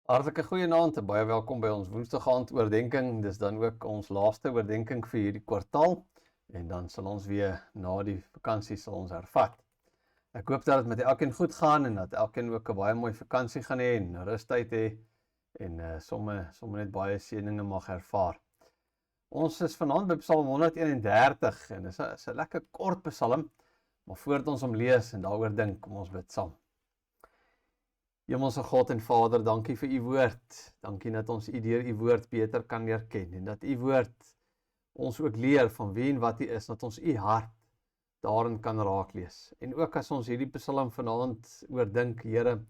Hartlike goeienaand en baie welkom by ons woensdag aand oordenking. Dis dan ook ons laaste oordenking vir hierdie kwartaal en dan sal ons weer na die vakansie sal ons hervat. Ek hoop dat dit met elkeen goed gaan en dat elkeen ook 'n baie mooi vakansie gaan hê en rustyd hê en somme net baie seëninge mag ervaar. Ons is vanaand by Psalm 131 en dis 'n lekker kort psalm, maar voordat ons hom lees en daaroor dink, kom ons bid saam. Hemelse God en Vader, dankie vir u woord. Dankie dat ons u deur u woord beter kan leer ken en dat u woord ons ook leer van wie en wat u is, dat ons u hart daarin kan raak lees. En ook as ons hierdie psalm vanaand oordink, Here,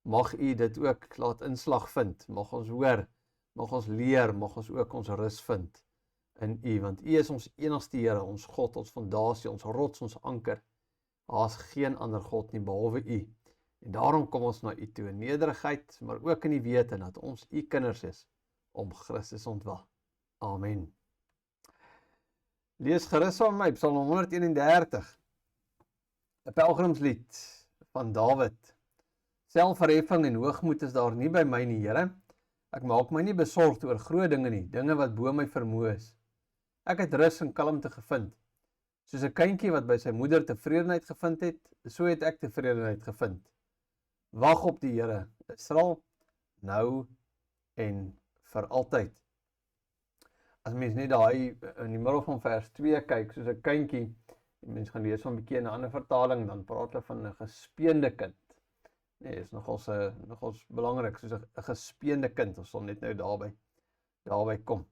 mag u dit ook laat inslag vind. Mag ons hoor, mag ons leer, mag ons ook ons rus vind in u, want u is ons enigste Here, ons God, ons fondasie, ons rots, ons anker. Daar is geen ander God nie behalwe u. En daarom kom ons na u toe in nederigheid, maar ook in die wete dat ons u kinders is, om Christus ontwil. Amen. Lees gerus saam met my, Psalm 131, 'n pelgrimslied van Dawid. Selfverheffing en hoogmoed is daar nie by my nie, Here. Ek maak my nie besorgd oor groot dinge nie, dinge wat bo my vermoë is. Ek het rus en kalmte gevind. Soos 'n kindjie wat by sy moeder tevredenheid gevind het, so het ek tevredenheid gevind. Wag op die Here, Israel, nou en vir altyd. As mens net daai in die middel van vers 2 kyk, soos 'n kindjie, en mens gaan lees van 'n bietjie in 'n ander vertaling, dan praat hulle van 'n gespeende kind. Nee, is nogals belangrik, soos 'n gespeende kind. Ons sal net nou daarby kom.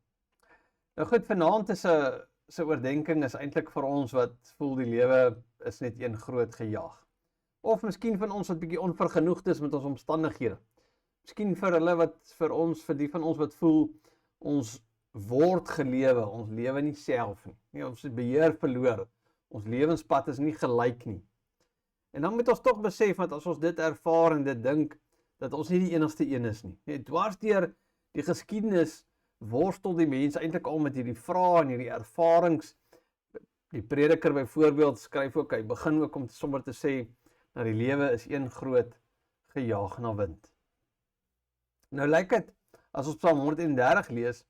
Nou goed, vanaand se oordenking is eintlik vir ons wat voel die lewe is net een groot gejaag. Of miskien van ons wat bietjie onvergenoegd is met ons omstandighede. Miskien vir die van ons wat voel, ons word gelewe, ons lewe nie self nie. Nee, ons het beheer verloor, ons lewenspad is nie gelyk nie. En dan moet ons tog besef dat as ons dit ervaar en dit dink, dat ons nie die enigste een is nie. Nee, dwars deur die geskiedenis worstel die mense eintlik al met hierdie vrae en hierdie ervarings. Die Prediker byvoorbeeld skryf ook, hy begin ook om sommer te sê, dat die lewe is een groot gejaag na wind. Nou lyk dit, as ons Psalm 130 lees,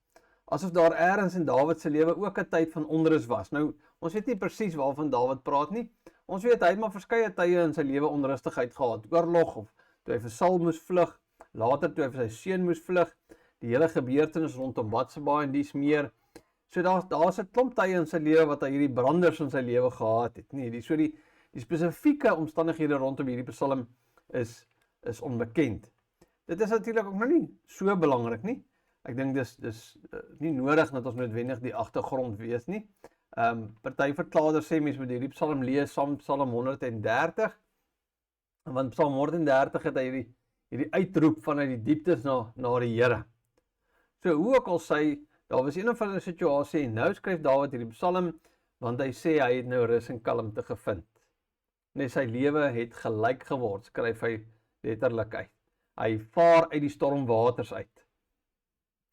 asof daar ergens in Dawid se lewe ook 'n tyd van onrus was. Nou, ons weet nie presies waarvan Dawid praat nie. Ons weet, hy het maar verskeie tye in sy lewe onrustigheid gehad. Oorlog, of toe hy vir Saul moes vlug, later toe hy vir sy seun moes vlug, die hele gebeurtenis rondom Batseba en dies meer. So daar's 'n klomp tye in sy lewe wat hy hierdie branders in sy lewe gehad het. Nee, die spesifieke omstandighede rondom hierdie psalm is onbekend. Dit is natuurlik ook nog nie so belangrik nie. Ek dink dis nie nodig dat ons noodwendig die agtergrond weet nie. Party verklaarders sê mens moet hierdie psalm lees saam met Psalm 130, want Psalm 130 het hy hierdie uitroep vanuit die dieptes na die Here. So hoe ook al sy, daar was een of ander situasie en nou skryf Dawid hierdie psalm, want hy sê hy het nou rus en kalmte gevind. Nee, sy lewe het gelyk geword, skryf hy letterlik uit. Hy vaar uit die stormwaters uit.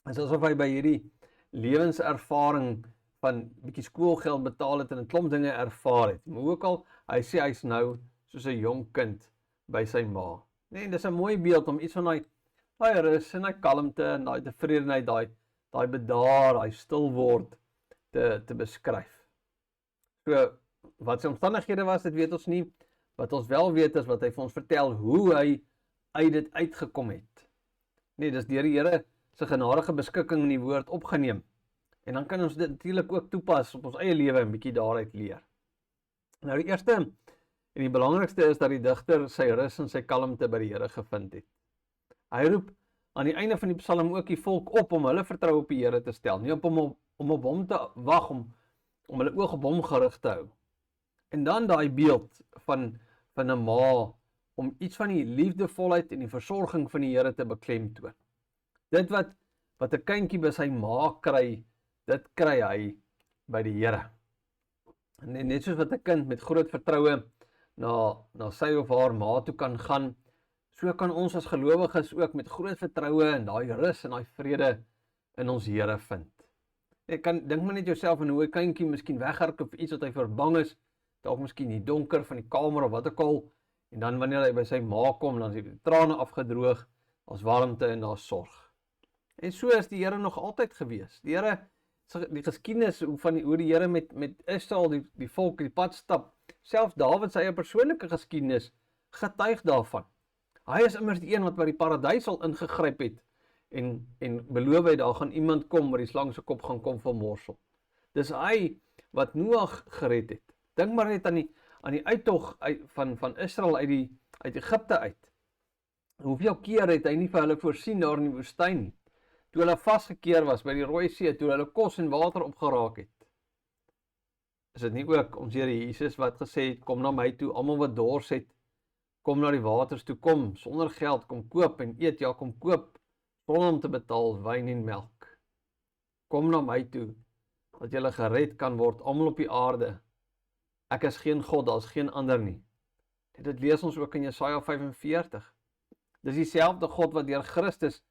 Dit is asof hy by hierdie lewenservaring van bietjie skoolgeld betaal het en 'n klomp dinge ervaar het. Maar ook al, hy sê hy's nou soos 'n jong kind by sy ma. Nee, dis 'n mooi beeld om iets van daai rus en daai kalmte en daai tevredenheid, daai bedaar, daai stil word te beskryf. So, wat sy omstandighede was, dit weet ons nie. Wat ons wel weet is wat hy vir ons vertel, hoe hy uit dit uitgekom het. Nee, dis deur die Here se genadige beskikking in die woord opgeneem. En dan kan ons dit natuurlik ook toepas op ons eie lewe en bietjie daaruit leer. Nou die eerste en die belangrikste is dat die digter sy rus en sy kalmte by die Here gevind het. Hy roep aan die einde van die psalm ook die volk op om hulle vertroue op die Here te stel, nie om op hom te wag, om hulle oog op hom gerig te hou. En dan daai beeld van 'n ma om iets van die liefdevolheid en die versorging van die Here te beklemtoon. Dit wat 'n kindjie by sy ma kry, dit kry hy by die Here. En net soos wat 'n kind met groot vertroue na sy of haar ma toe kan gaan, so kan ons as gelowiges ook met groot vertroue en daai rus en daai vrede in ons Here vind. Ek kan dink maar net jouself aan hoe 'n kindjie miskien weghardloop of iets wat hy verbang is, dalk miskien in die donker van die kamer of wat ook al, en dan wanneer hy by sy ma kom, dan is die trane afgedroog, daar's warmte en daar's sorg. En so is die Here nog altyd gewees. Die Here, die geskiedenis hoe die Here met Israel, die volk, die pad stap, selfs Dawid sy eie persoonlike geskiedenis, getuig daarvan. Hy is immers die een wat by die paradys al ingegryp het, en beloof het, daar gaan iemand kom, wat die slang se kop gaan kom vermorsel. Dis hy, wat Noag gered het. Dink maar net aan die uittog van Israel uit Egipte uit. Hoeveel keer het hy nie vir hulle voorsien daar in die woestyn nie? Toe hulle vasgekeer was by die Rooi See, toe hulle kos en water opgeraak het. Is dit nie ook ons Here Jesus wat gesê het, kom na my toe, almal wat dors het, kom na die waters toe, kom, sonder geld, kom koop en eet, ja, kom koop, sonder om te betaal, wyn en melk. Kom na my toe, dat julle gered kan word, almal op die aarde. Ek is geen God, daar is geen ander nie. Dit lees ons ook in Jesaja 45. Dis dieselfde God wat deur Christus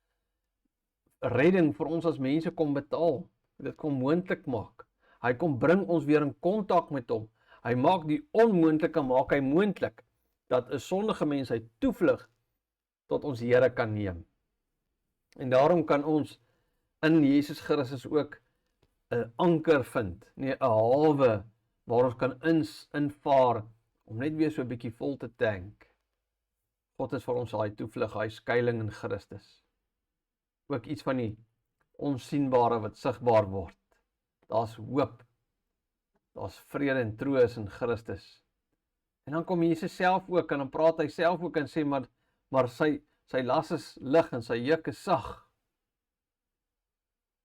redding vir ons as mense kom betaal. Dit kom moontlik maak. Hy kom bring ons weer in kontak met hom. Hy maak die onmoontlike maak hy moontlik, dat 'n sondige mens sy toevlug tot ons Here kan neem. En daarom kan ons in Jesus Christus ook 'n anker vind, nie 'n hawe waar ons kan invaar om net weer so 'n bietjie vol te tank. God is vir ons daai toevlug, hy skuiling in Christus. Ook iets van die onsigbare wat sigbaar word. Daar's hoop. Daar's vrede en troos in Christus. En dan kom Jesus self ook en dan praat hy self ook en sê maar sy las is lig en sy juk is sag.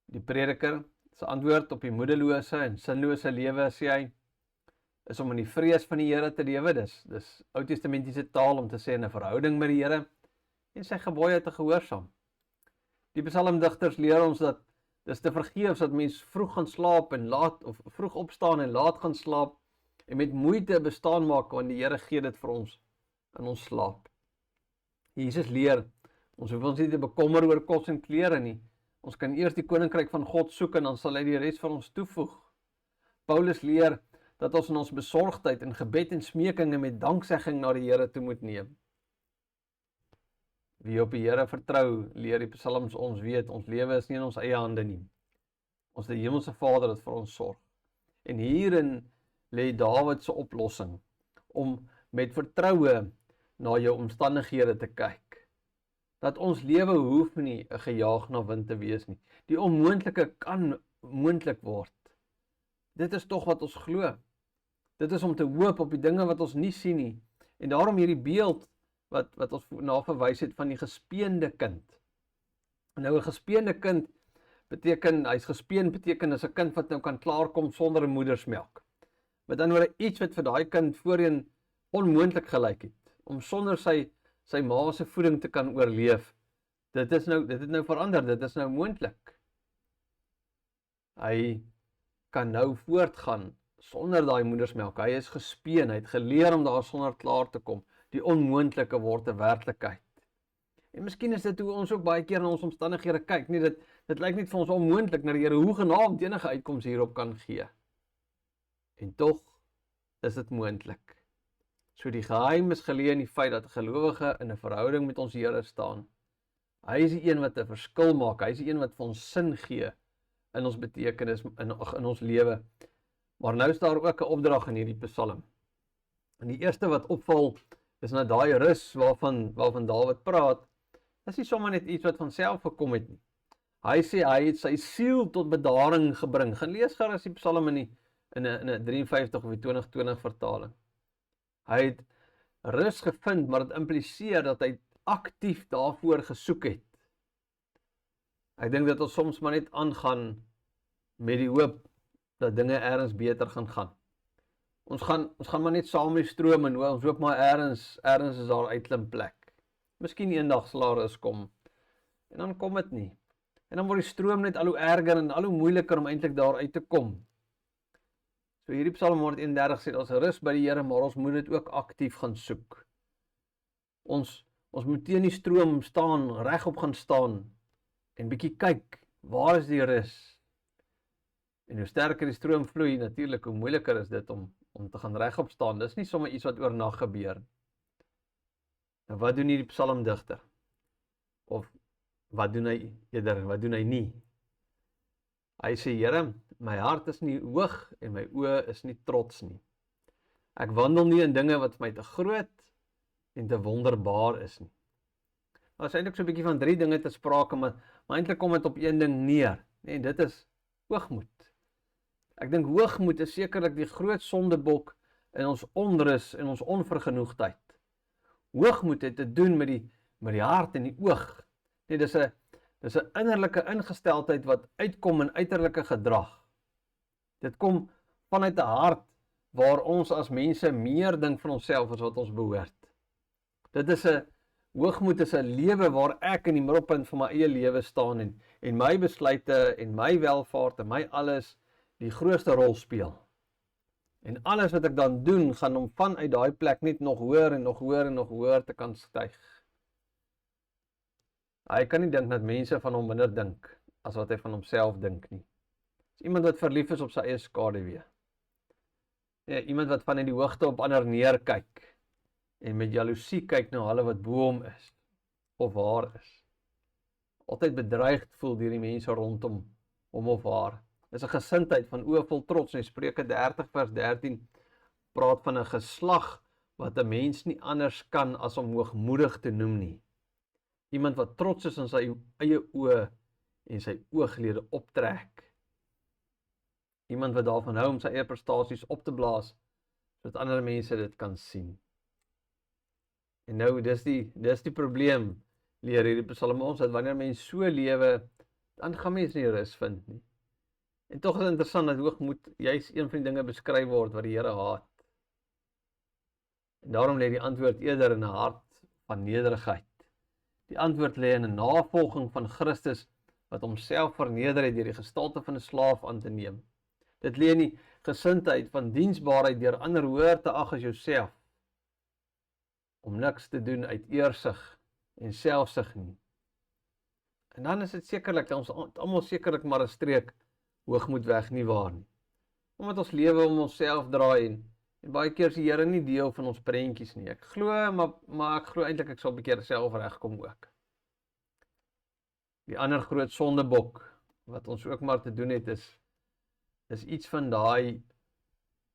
Die prediker se antwoord op die moedelose en sinlose lewe, sê hy, is om in die vrees van die Here te lewe. Dis Ou Testamentiese taal om te sê in 'n verhouding met die Here en sy gebooie te gehoorsaam. Die psalmdigters leer ons dat dis te vergeefs dat mens vroeg gaan slaap en laat of vroeg opstaan en laat gaan slaap en met moeite bestaan maak want die Here gee dit vir ons in ons slaap. Jesus leer ons hoef ons nie te bekommer oor kos en klere nie. Ons kan eers die koninkryk van God soek en dan sal hy die res vir ons toevoeg. Paulus leer dat ons in ons besorgdheid en gebed en smekinge met danksegging na die Here toe moet neem. Wie op die Here vertrou, leer die psalms ons weet, ons lewe is nie in ons eie hande nie. Ons die hemelse Vader wat vir ons sorg. En hierin lê Dawid se oplossing, om met vertroue na jou omstandighede te kyk. Dat ons lewe hoef nie 'n gejaag na wind te wees nie. Die onmoontlike kan moontlik word. Dit is tog wat ons glo. Dit is om te hoop op die dinge wat ons nie sien nie. En daarom hierdie beeld wat ons na verwys het van die gespeende kind. Nou 'n gespeende kind beteken, hy's gespeen beteken is 'n kind wat nou kan klaarkom sonder 'n moedersmelk. Met ander woorde iets wat vir daai kind voorheen onmoontlik gelyk het, om sonder sy ma se voeding te kan oorleef. Dit het nou verander, dit is nou moontlik. Hy kan nou voortgaan sonder daai moedersmelk. Hy is gespeen, hy het geleer om daar sonder klaar te kom. Die onmoontlike word 'n werklikheid. En miskien is dit hoe ons ook baie keer na ons omstandighede kyk. Nee, dit lyk net vir ons onmoontlik dat die Here hoegenaamd enige uitkoms hierop kan gee. En tog is dit moontlik. So die geheim is geleë in die feit dat 'n gelowige in 'n verhouding met ons Here staan. Hy is die een wat 'n verskil maak. Hy is die een wat vir ons sin gee in ons betekenis in ons lewe. Maar nou is daar ook 'n opdrag in hierdie Psalm. En die eerste wat opval is na daai rus waarvan Dawid praat. Dis nie sommer net iets wat van self gekom het nie. Hy sê hy het sy siel tot bedaring gebring. Gaan lees gerus die Psalm in 'n 53 of 2020 vertaling. Hy het rus gevind, maar dit impliseer dat hy aktief daarvoor gesoek het. Ek dink dat ons soms maar net aangaan met die hoop dat dinge ergens beter gaan. Ons gaan maar net saam met die stroom en ons hoop maar ergens is daar uitklimplek. Miskien eendag sal daar is kom. En dan kom dit nie. En dan word die stroom net al hoe erger en al hoe moeiliker om eintlik daar uit te kom. So hierdie Psalm 131 sê ons rus by die Here, maar ons moet dit ook aktief gaan soek. Ons moet teen die stroom staan, regop gaan staan en bietjie kyk, waar is die rus? En hoe sterker die stroom vloei, natuurlik hoe moeiliker is dit om te gaan regop staan. Dis nie sommer iets wat oornag gebeur. Nou wat doen hierdie psalmdigter? Of wat doen hy eerder, wat doen hy nie? Hy sê, Here, my hart is nie hoog en my oë is nie trots nie. Ek wandel nie in dinge wat vir my te groot en te wonderbaar is nie. Daar is eintlik so 'n bietjie van 3 dinge te sprake, maar eintlik kom dit op een ding neer, en dit is hoogmoed. Ek dink hoogmoed is sekerlik die groot sondebok in ons onrus en ons onvergenoegdheid. Hoogmoed het te doen met die hart en die oog. Nee, dis 'n innerlike ingesteldheid wat uitkom in uiterlike gedrag. Dit kom vanuit 'n hart waar ons as mense meer dink van onsself as wat ons behoort. Hoogmoed is 'n lewe waar ek in die middelpunt van my eie lewe staan en my besluite en my welvaart en my alles die grootste rol speel. En alles wat ek dan doen, gaan om vanuit daai plek net nog hoër en nog hoër en nog hoër te kan styg. Hy kan nie dink dat mense van hom minder dink as wat hy van homself dink nie. Dis iemand wat verlief is op sy eie skaduwee. Ja, iemand wat van in die hoogte op ander neerkyk en met jaloesie kyk na hulle wat bo hom is of haar is. Altyd bedreigd voel deur die mense rondom hom of haar. Dis 'n gesindheid van oë vol trots. En Spreuke 30 vers 13 praat van 'n geslag wat 'n mens nie anders kan as om hoogmoedig te noem nie. Iemand wat trots is in sy eie oë en sy ooglede optrek. Iemand wat daarvan hou om sy eie prestasies op te blaas, sodat ander mense dit kan sien. En nou, dis die probleem, leer hierdie Psalm ons, dat wanneer mens so lewe, dan gaan mens nie rus vind nie. En tog is het interessant dat hoogmoed juist een van die dinge beskryf word wat die Here haat. En daarom lê die antwoord eerder in 'n hart van nederigheid. Die antwoord lê in 'n navolging van Christus wat homself verneder het deur die gestalte van 'n slaaf aan te neem. Dit lê in die gesindheid van diensbaarheid deur ander hoër te ag as jouself, om niks te doen uit eersug en selfsug nie. En dan is dit sekerlik, ons almal sekerlik maar 'n streek hoogmoed weg, nie waar nie. Omdat ons lewe om onsself draai en baie keer is die Here nie deel van ons prentjies nie. Ek glo, maar ek glo eintlik ek sal 'n bietjie self regkom ook. Die ander groot sondebok wat ons ook maar te doen het is iets van daai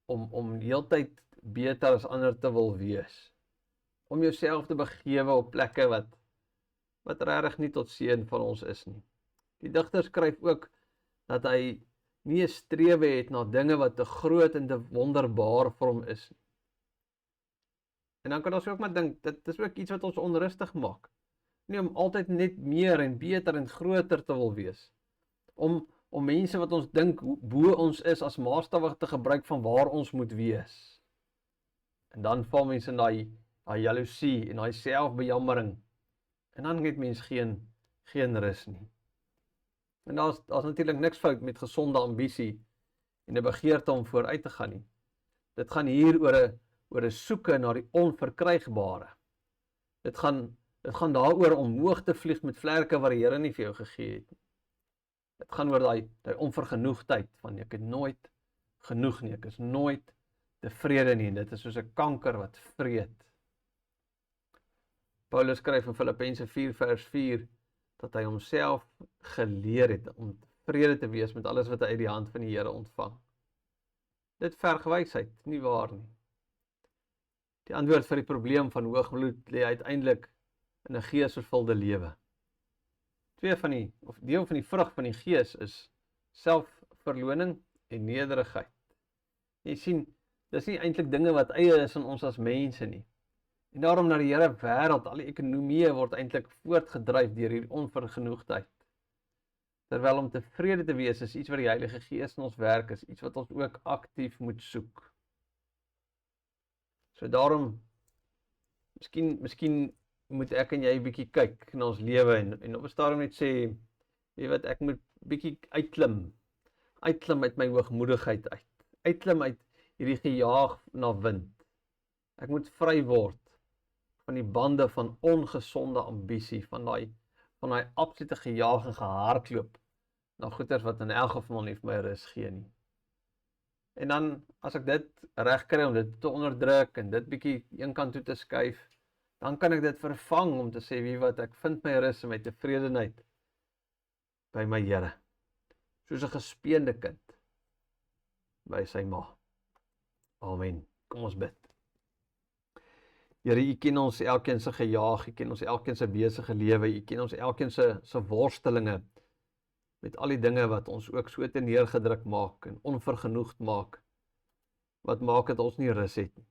om heeltyd beter as ander te wil wees. Om jouself te begewe op plekke wat regtig nie tot seën van ons is nie. Die digter skryf ook dat hy nie 'n strewe het na dinge wat te groot en te wonderbaar vir hom is nie. En dan kan ons ook maar dink, dit is ook iets wat ons onrustig maak. Nie om altyd net meer en beter en groter te wil wees. Om mense wat ons dink bo ons is as maatstawig te gebruik van waar ons moet wees. En dan val mense in daai jaloesie en daai selfbejammering. En dan het mens geen rus nie. En daar's natuurlik niks fout met gesonde ambisie en 'n begeerte om vooruit te gaan nie. Dit gaan hier oor 'n soeke na die onverkrygbare. Dit gaan daaroor om hoog te vlieg met vlerke wat die Here nie vir jou gegee het nie. Dit gaan oor daai onvergenoegdheid van ek het nooit genoeg nie, ek is nooit tevrede nie, en dit is soos 'n kanker wat vreet. Paulus skryf in Filippense 4 vers 4 dat hy homself geleer het om tevrede te wees met alles wat hy uit die hand van die Here ontvang. Dit verg wysheid, nie waar nie. Die antwoord vir die probleem van hoogmoed lê uiteindelik in 'n geesvervulde lewe. Deel van die vrug van die gees is selfverloning en nederigheid. Jy sien, dis nie eintlik dinge wat eie is aan ons as mense nie. En daarom na die Here wêreld, al die ekonomieë word eintlik voortgedryf deur hierdie onvergenoegdheid. Terwyl om tevrede te wees is iets wat die Heilige Gees in ons werk is, iets wat ons ook aktief moet soek. So daarom, miskien moet ek en jy 'n bietjie kyk na ons lewe en op 'n stadium net sê, weet wat, ek moet bietjie uitklim uit my hoogmoedigheid uitklim uit hierdie gejaag na wind. Ek moet vry word van die bande van ongesonde ambisie, van daai absolute gejaag en gehardloop na goeders wat in elk geval nie vir my rus gee nie. En dan, as ek dit reg kry om dit te onderdruk en dit bietjie een kant toe te skuif, dan kan ek dit vervang om te sê, wie wat, ek vind my rus en my tevredenheid by my Here, soos 'n gespeende kind by sy ma. Amen. Kom ons bid. Here, U ken ons elkeen se gejaag, U ken ons elkeen se besige lewe, U ken ons elkeen se worstelinge met al die dinge wat ons ook so te neergedruk maak en onvergenoegd maak, wat maak dat ons nie rus het nie.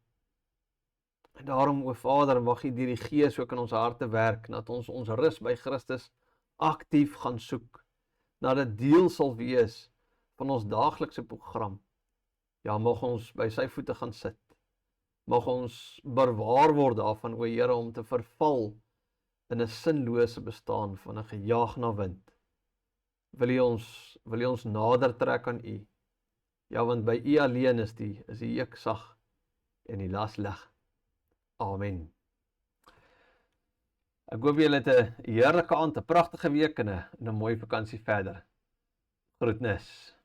En daarom, o Vader, mag U deur die Gees ook in ons harte werk, dat ons rus by Christus aktief gaan soek, dat dit deel sal wees van ons daaglikse program. Ja, mag ons by sy voete gaan sit. Mag ons bewaar word daarvan, o Here, om te verval in 'n sinlose bestaan van 'n gejaag na wind. Wil U ons nader trek aan U? Ja, want by U alleen is die juk sag en die las lig. Amen. Ek hoop julle het 'n heerlike aand, 'n pragtige week en 'n mooi vakansie verder. Groetnis.